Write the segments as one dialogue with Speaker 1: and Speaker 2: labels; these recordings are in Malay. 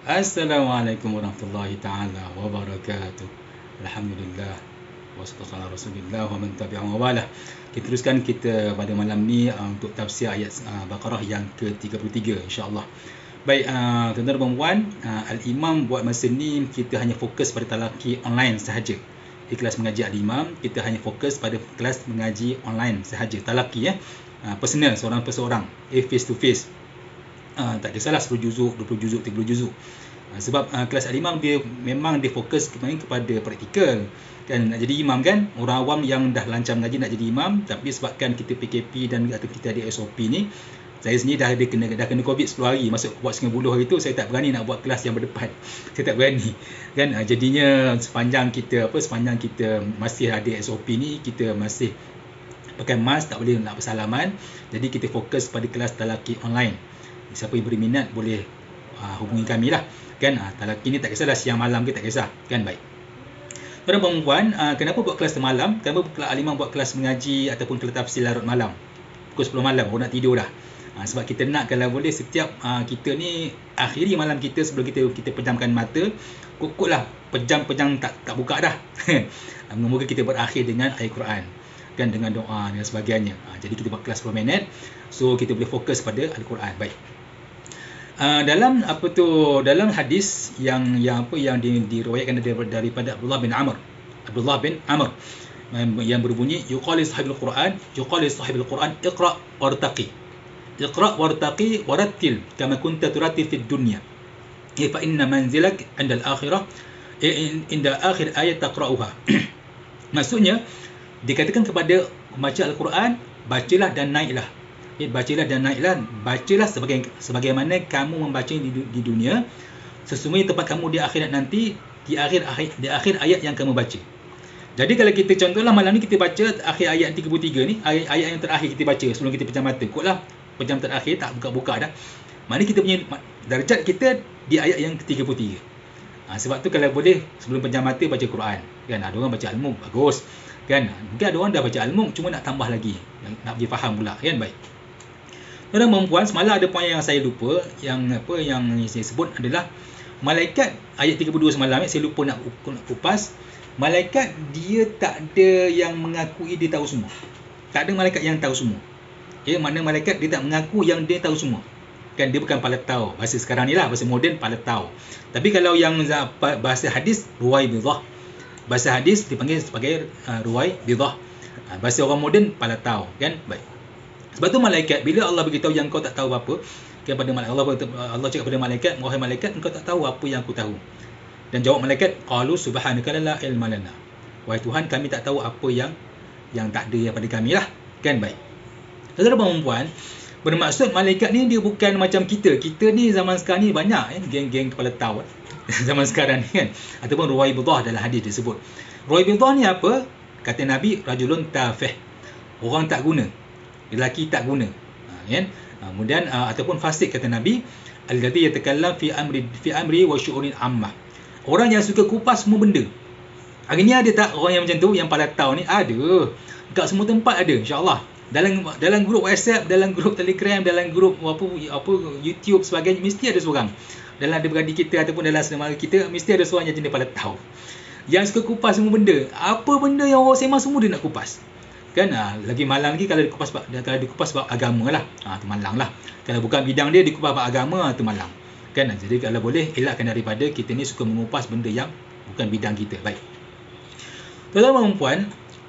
Speaker 1: Assalamualaikum warahmatullahi taala wabarakatuh. Alhamdulillah wassalatu ala Rasulillah wa man tabi'ahu wa walah. Kita teruskan kita pada malam ni untuk tafsir ayat Baqarah yang ke-33 insya-Allah. Baik, tuan-tuan dan puan-puan, al-imam buat masa ni kita hanya fokus pada talaqi online sahaja. Di kelas mengaji al-imam kita hanya fokus pada kelas mengaji online sahaja, talaqi personal, seorang per seorang, face to face. Tak kisahlah 10 juzuk, 20 juzuk, 30 juzuk. Sebab kelas al-imam dia memang dia fokus kepada praktikal. Kan nak jadi imam kan, orang awam yang dah lancar mengaji nak jadi imam, tapi sebabkan kita PKP dan atau kita ada SOP ni, saya sendiri dah kena COVID 10 hari, masuk buat 90 hari tu saya tak berani nak buat kelas yang berdepan. Saya tak berani. Kan jadinya sepanjang kita masih ada SOP ni, kita masih pakai mask, tak boleh nak bersalaman. Jadi kita fokus pada kelas talaqi online. Siapa yang berminat boleh hubungi kami lah kan. Talaqi ni tak kisahlah siang malam ke, tak kisah kan. Baik, tuan-tuan dan puan-puan, kenapa buat kelas semalam? Kenapa al-imam buat kelas mengaji ataupun kelas tafsir larut malam pukul 10 malam, baru nak tidur dah? Sebab kita nak kalau boleh setiap kita ni akhiri malam kita sebelum kita pejamkan mata, kukutlah pejam tak buka dah. Moga kita berakhir dengan ayat Quran kan, dengan doa dan sebagainya. Jadi kita buat kelas 10 minit, so kita boleh fokus pada Al-Quran. Baik, dalam hadis yang diriwayatkan daripada Abdullah bin Amr yang berbunyi, yuqali sahibul Quran iqra wartaqi warattil kama kunta turattil fid dunya fa inna manzilak 'inda al-akhirah inda akhir ayat taqra'uha. Maksudnya dikatakan kepada membaca Al-Quran, bacalah dan naiklah. Bacalah sebagaimana kamu membaca di dunia. Sesungguhnya tempat kamu di akhirat nanti di akhir ayat yang kamu baca. Jadi kalau kita contohlah malam ni kita baca akhir ayat 33 ni, ayat yang terakhir kita baca sebelum kita pejam mata. Kotlah pejam terakhir tak buka-buka dah. Maknanya kita punya darjat kita di ayat yang ke-33. Sebab tu kalau boleh sebelum pejam mata baca Quran. Kan ada orang baca Al-Mulk, bagus. Kan mungkin ada orang dah baca Al-Mulk cuma nak tambah lagi, nak pergi faham pula kan. Baik, tuan-tuan dan puan, semalam ada poin yang saya lupa, yang saya sebut adalah malaikat ayat 32 semalam saya lupa nak kupas. Malaikat dia tak ada yang mengakui dia tahu semua. Tak ada malaikat yang tahu semua. Makna malaikat dia tak mengaku yang dia tahu semua. Kan dia bukan paletau. Bahasa sekarang ni lah, bahasa moden paletau. Tapi kalau yang bahasa hadis ruwai bidah. Bahasa hadis dipanggil sebagai ruwai bidah. Bahasa orang moden paletau kan. Baik. Sebab tu malaikat bila Allah beritahu yang kau tak tahu apa kepada malaikat, Allah cakap kepada malaikat, wahai malaikat, engkau tak tahu apa yang aku tahu. Dan jawab malaikat, qalu subhanaka la ilma lana. Wahai Tuhan, kami tak tahu apa yang tak ada pada kami lah kan. Baik, tuan-tuan dan puan, bermaksud malaikat ni dia bukan macam kita. Kita ni zaman sekarang ni banyak geng-geng kepala tahu zaman sekarang ni kan. Ataupun ruwai bidah dalam hadis disebut. Ruwai bidah ni apa? Kata Nabi, rajulun tafih, orang tak guna, lelaki tak guna kan. Kemudian ataupun fasik kata Nabi, alladhi yatakallam fi amri wa syu'unin ammah, orang yang suka kupas semua benda. Hari ni ada tak orang yang macam tu, yang palatau ni? Ada. Dekat semua tempat ada, insya-Allah. Dalam grup WhatsApp, dalam grup Telegram, dalam grup apa YouTube sebagainya, mesti ada seorang. Dalam adik-beradik kita ataupun dalam saudara kita, mesti ada seorang yang jenis palatau, yang suka kupas semua benda. Apa benda yang orang sembang semua dia nak kupas. Kan lagi malang lagi kalau dikupas bab agama lah, tu malang lah. Kalau bukan bidang dia dikupas bab agama, tu malang kan. Jadi kalau boleh elakkan daripada kita ni suka mengupas benda yang bukan bidang kita. Baik, tuan-tuan dan puan,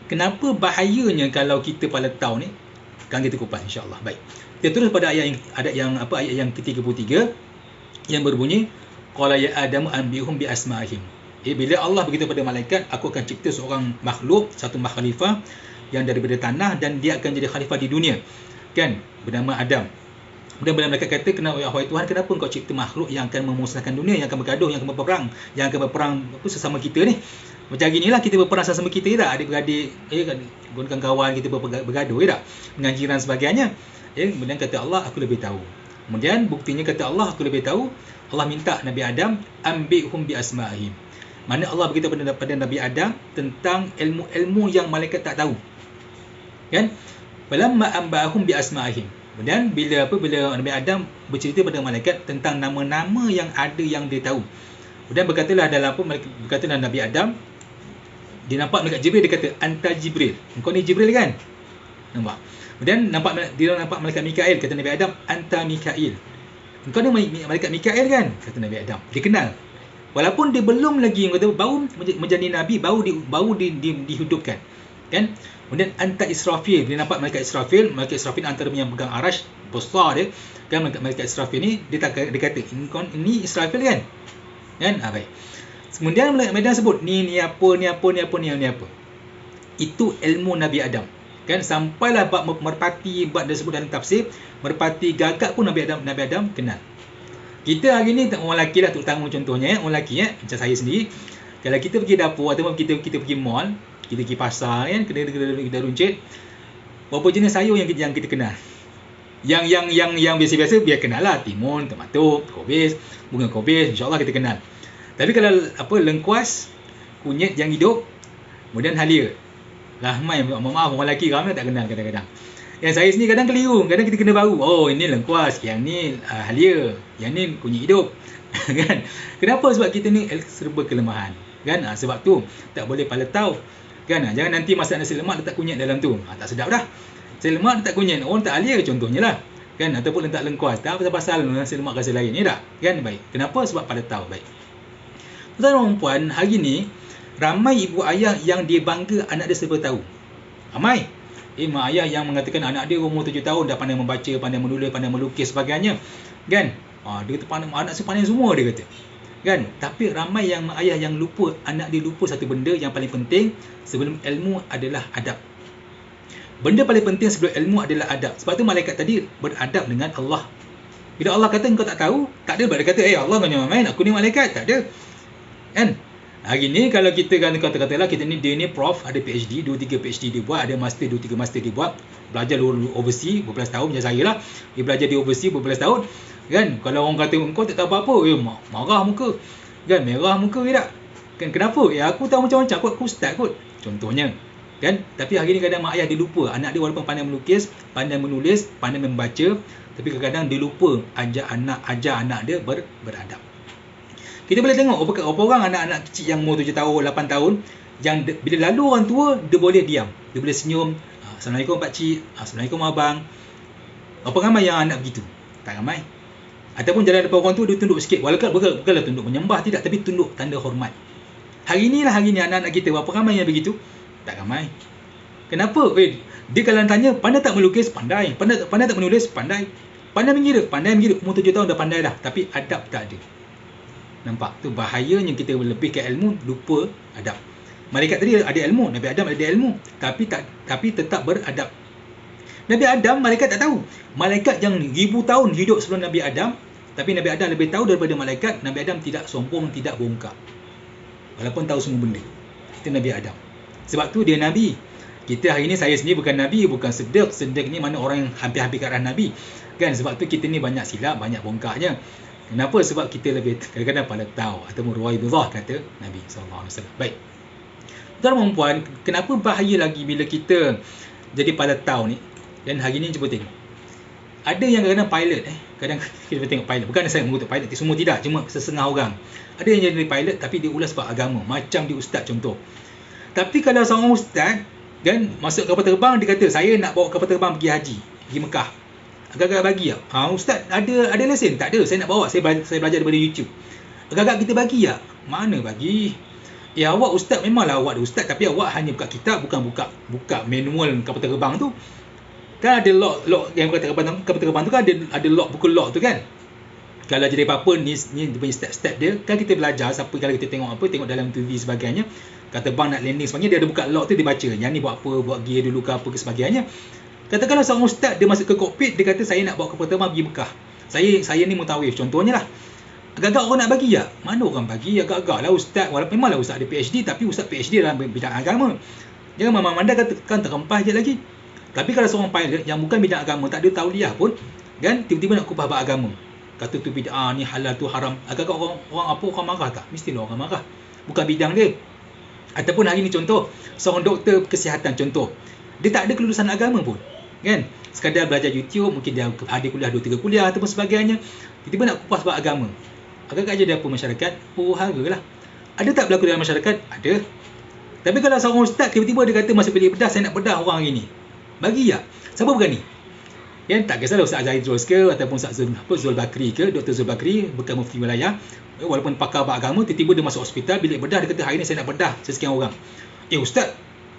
Speaker 1: kenapa bahayanya kalau kita paletau ni kan kita kupas, insya-Allah. Baik, kita terus pada ayat yang ke-33 yang berbunyi, qala ya adamu anbihum bi asma'ihim. Bila Allah beritahu pada malaikat, aku akan cipta seorang makhluk, satu makhlifah yang daripada tanah, dan dia akan jadi khalifah di dunia kan, bernama Adam. Kemudian malaikat kata, wahai Tuhan, kenapa engkau cipta makhluk yang akan memusnahkan dunia, yang akan bergaduh, yang akan berperang sesama kita ni. Macam hari inilah kita berperang sesama kita tak, adik-beradik gunakan kawan kita bergaduh tak, dengan jiran sebagainya. Kemudian kata Allah, aku lebih tahu. Kemudian buktinya kata Allah, aku lebih tahu. Allah minta Nabi Adam, ambihum bi asma'ihim. Mana Allah beritahu pada Nabi Adam tentang ilmu-ilmu yang malaikat tak tahu kan. Falamma ambahum bi asma'ihim, Kemudian bila Nabi Adam bercerita pada malaikat tentang nama-nama yang ada yang dia tahu. Kemudian berkatalah berkatalah Nabi Adam, dia nampak malaikat Jibril, dia kata, anta Jibril. Engkau ni Jibril kan? Nampak. Kemudian dia nampak malaikat Mikail, kata Nabi Adam, anta Mikail. Engkau ni malaikat Mikail kan? Kata Nabi Adam. Dia kenal. Walaupun dia belum lagi, kata, baru menjadi nabi, baru dihidupkan. Kan? Kemudian anta Israfil, dia nampak malaikat Israfil antara yang pegang arash besar dia. Kan malaikat Israfil ni dia kata, ini Israfil kan? Kan? Baik. Kemudian malaikat Adam sebut ni apa. Itu ilmu Nabi Adam. Kan sampailah bab merpati, bab dia sebut dalam tafsir, merpati gagak pun Nabi Adam kenal. Kita hari ni orang lelaki lah, terutama contohnya orang lelaki macam saya sendiri, kalau kita pergi dapur ataupun kita pergi mall, kita pergi pasar kan, kedai runcit, berapa jenis sayur yang kita kenal. Yang biasa-biasa biar kenal lah, timun, tomato, kobis, bunga kobis, insya-Allah kita kenal. Tapi kalau lengkuas, kunyit yang hidup, kemudian halia, ramai, maaf orang lelaki ramai tak kenal kadang-kadang. Yang saya sendiri kadang keliru, kadang kita kena baru. Oh, ini lengkuas, yang ni halia, yang ni kunyit hidup. Kan? Kenapa? Sebab kita ni serba kelemahan. Kan? Sebab tu tak boleh paletau. Kan? Jangan nanti masak nasi lemak letak kunyit dalam tu. Tak sedap dah. Nasi lemak letak kunyit, orang tak halia contohnya lah. Kan? Ataupun letak lengkuas, tak pasal nasi lemak rasa lain ni tak. Kan? Baik. Kenapa? Sebab paletau. Baik. Tuan-tuan dan puan, hari ni ramai ibu ayah yang dia bangga anak dia serba tahu. Ramai. Mak ayah yang mengatakan anak dia umur 7 tahun dah pandai membaca, pandai menulis, pandai melukis sebagainya. Kan? Dia kata anak saya pandai semua, dia kata. Kan? Tapi ramai yang mak ayah yang lupa, anak dia lupa satu benda yang paling penting sebelum ilmu adalah adab. Benda paling penting sebelum ilmu adalah adab. Sebab tu malaikat tadi beradab dengan Allah. Bila Allah kata engkau tak tahu, tak ada dia kata, Allah kau main, aku ni malaikat. Tak ada. Kan? Hari ni kalau kita kata-katalah dia ni prof, ada PhD, 2-3 PhD dia buat, ada master, 2-3 master dia buat, belajar overseas berbelas tahun macam saya lah. Dia belajar di overseas berbelas tahun. Kan? Kalau orang kata engkau tak tahu apa-apa, marah muka. Kan? Merah muka ke tak? Kan kenapa? Aku tahu macam-macam aku ustaz kot. Contohnya. Kan? Tapi hari ni kadang mak ayah dia lupa anak dia walaupun pandai melukis, pandai menulis, pandai membaca, tapi kadang-kadang dia lupa ajar anak dia beradab. Kita boleh tengok berapa orang anak-anak kecil yang umur 7 tahun, 8 tahun, yang bila lalu orang tua, dia boleh diam. Dia boleh senyum. Assalamualaikum pakcik, Assalamualaikum abang. Berapa ramai yang anak begitu? Tak ramai. Ataupun jalan depan orang tua, dia tunduk sikit. Bukanlah tunduk menyembah, tidak. Tapi tunduk tanda hormat. Hari ni anak-anak kita, berapa ramai yang begitu? Tak ramai. Kenapa? Dia kalau tanya, pandai tak melukis? Pandai. Pandai tak menulis? Pandai. Pandai mengira? Pandai mengira. Umur 7 tahun dah pandai dah. Tapi adab tak ada. Nampak? Tu bahayanya kita lebihkan ilmu, lupa adab. Malaikat tadi ada ilmu, Nabi Adam ada ilmu, tapi tetap beradab. Nabi Adam, malaikat tak tahu. Malaikat yang 1000 tahun hidup sebelum Nabi Adam, tapi Nabi Adam lebih tahu daripada malaikat. Nabi Adam tidak sombong, tidak bongkar. Walaupun tahu semua benda. Itu Nabi Adam. Sebab tu dia Nabi. Kita hari ni, saya sendiri bukan Nabi, bukan Siddiq. Siddiq ni mana orang yang hampir-hampir ke arah Nabi. Kan? Sebab tu kita ni banyak silap, banyak bongkarnya. Kenapa? Sebab kita lebih kadang-kadang pada tahu ataupun ruwaidullah kata Nabi SAW. Baik. Tuan-tuan dan puan, kenapa bahaya lagi bila kita jadi pada tahu ni? Dan hari ni cuba tengok. Ada yang kadang-kadang pilot, kadang kita tengok pilot. Bukan saya mengutuk pilot, semua tidak, cuma setengah orang. Ada yang jadi pilot tapi dia ulas sebab agama, macam dia ustaz contoh. Tapi kalau seorang ustaz kan masuk kapal terbang, dia kata saya nak bawa kapal terbang pergi haji, pergi Mekah. Agak-agak bagi tak? Ustaz ada lesen? Tak ada, saya nak bawa, saya belajar daripada YouTube. Agak-agak kita bagi tak? Mana bagi? Awak ustaz, memanglah awak ada ustaz, tapi awak hanya buka kitab, bukan buka manual kapal terbang tu. Kan ada lock yang kapal terbang tu kan ada lock, buku lock tu kan. Kalau jadi apa-apa, ni dia punya step-step dia. Kan kita belajar, siapa kalau kita tengok dalam TV sebagainya, kata bang nak landing sebagainya, dia ada buka lock tu, dia baca. Yang ni buat apa, buat gear dulu ke apa ke sebagainya. Katakanlah seorang ustaz, dia masuk ke kokpit, dia kata saya nak bawa kapal terbang pergi Mekah. Saya ni mutawif, contohnya lah. Agak-agak orang nak bagi tak? Mana orang bagi? Agak-agak lah ustaz, walaupun memanglah ustaz ada PhD, tapi ustaz PhD dalam bidang agama. Jangan mamam-mandai katakan terrempah je lagi. Tapi kalau seorang pilot yang bukan bidang agama, tak ada tauliah pun, kan, tiba-tiba nak kubah bab agama. Kata tu bid'ah, ni halal, tu haram. Agak-agak orang marah tak? Mestilah orang marah. Bukan bidang dia. Ataupun hari ni contoh, seorang doktor kesihatan contoh. Dia tak ada kelulusan agama pun. Kan? sekadar belajar YouTube, mungkin dia hadir kuliah 2-3 kuliah ataupun sebagainya, tiba-tiba nak kupas bab agama. Agak-agak jadi apa masyarakat? Hara lah. Ada tak berlaku dalam masyarakat? Ada. Tapi kalau seorang ustaz tiba-tiba dia kata masa pilih bedah, saya nak bedah orang hari ni, bagi tak? Siapa berani? Tak kisahlah Ustaz Azhar Idrus ke ataupun Ustaz Zul Bakri ke, Dr. Zul Bakri, bekas mufti wilayah, walaupun pakar bab agama, tiba-tiba dia masuk hospital bilik bedah, dia kata hari ni saya nak bedah sesekian orang. Ustaz,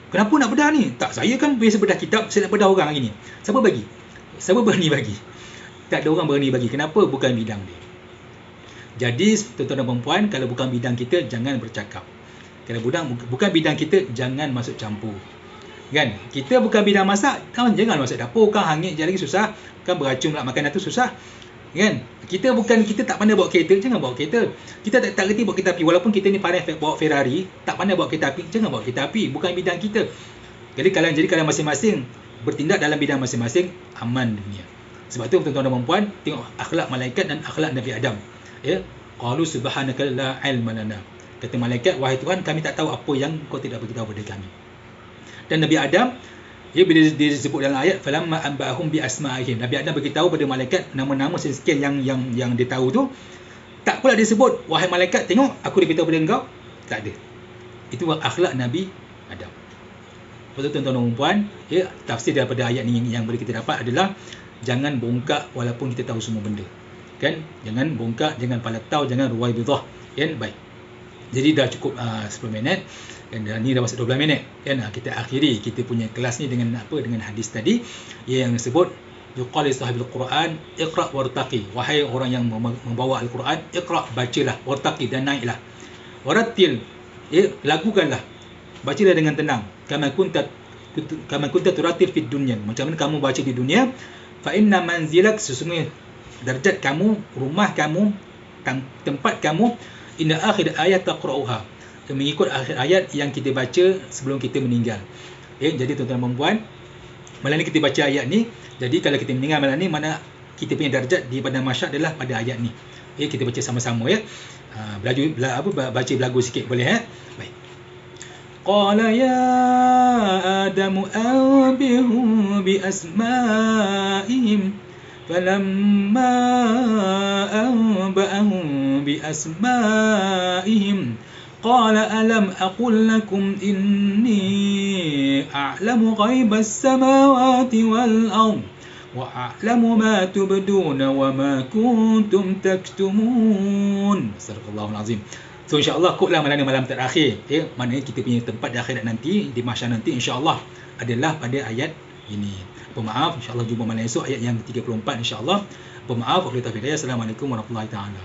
Speaker 1: kenapa nak bedah ni? Tak, saya kan biasa bedah kitab, saya nak bedah orang hari ni. Siapa bagi? Siapa berani bagi? Tak ada orang berani bagi. Kenapa? Bukan bidang dia. Jadi tuan-tuan dan puan, kalau bukan bidang kita, jangan bercakap. Kalau bukan bidang kita, jangan masuk campur. Kan? Kita bukan bidang masak, kan jangan masuk dapur, kan hangit je lagi susah, kan beracun pula makanan tu susah. Kan? Kita tak pandai bawa kereta, jangan bawa kereta. Kita tak reti bawa kereta api, walaupun kita ni pandai bawa Ferrari, tak pandai bawa kereta api, jangan bawa kereta api, bukan bidang kita. Jadi kalau masing-masing bertindak dalam bidang masing-masing, aman dunia. Sebab tu tuan-tuan dan puan, tengok akhlak malaikat dan akhlak Nabi Adam. Qalu subhanaka la ilma lana. Kata malaikat, wahai Tuhan, kami tak tahu apa yang kau tidak beritahu kepada kami. Dan Nabi Adam, bila disebut dalam ayat falamma anba'ahum bi asma'ihim, Nabi Adam beritahu pada malaikat nama-nama sekian yang dia tahu tu. Tak pula disebut wahai malaikat, tengok aku beritahu pada engkau. Tak ada. Itu akhlak Nabi Adam. Betul tuan-tuan dan puan, tafsir daripada ayat ni yang boleh kita dapat adalah jangan bongkak walaupun kita tahu semua benda. Kan? Jangan bongkak, jangan palatau, jangan ruwaibidah. Baik. Jadi dah cukup 10 minit. Dan ni dah masuk 12 minit. Kita akhiri kita punya kelas ni dengan hadis tadi yang disebut yuqal li sahibil Quran iqra wartaqi. Wahai orang yang membawa Al-Quran, iqra, bacalah, wartaqi, dan naiklah. Warattil, lakukanlah. Bacalah dengan tenang. Kama kunta turatil fid dunya. Macam mana kamu baca di dunia? Fa inna manzilak, sesungguhnya darjat kamu, rumah kamu, tempat kamu, inna akhir ayat taqra'uha, mengikut akhir ayat yang kita baca sebelum kita meninggal. Jadi tuan-tuan dan puan, malam ni kita baca ayat ni. Jadi kalau kita meninggal malam ni, mana kita punya darjat di padang mahsyar adalah pada ayat ni. Kita baca sama-sama baca belagu sikit boleh Baik. Qala ya Adamu anbihum bi asma'ihim falamma anba'ahum bi asma'ihim qala alam aqul lakum inni a'lamu ghaibas samawati wal ard wa a'lamu ma tubduna wa ma kuntum taktumun. Astagfirullahal azim. So insya-Allah kotlah malam terakhir, maknanya kita punya tempat di akhirat nanti, di mahsyar nanti insya-Allah adalah pada ayat ini. Pemaaf, insya-Allah jumpa malam esok ayat yang 34 insya-Allah. Pemaaf, wabillahi taufiq. Assalamualaikum warahmatullahi taala.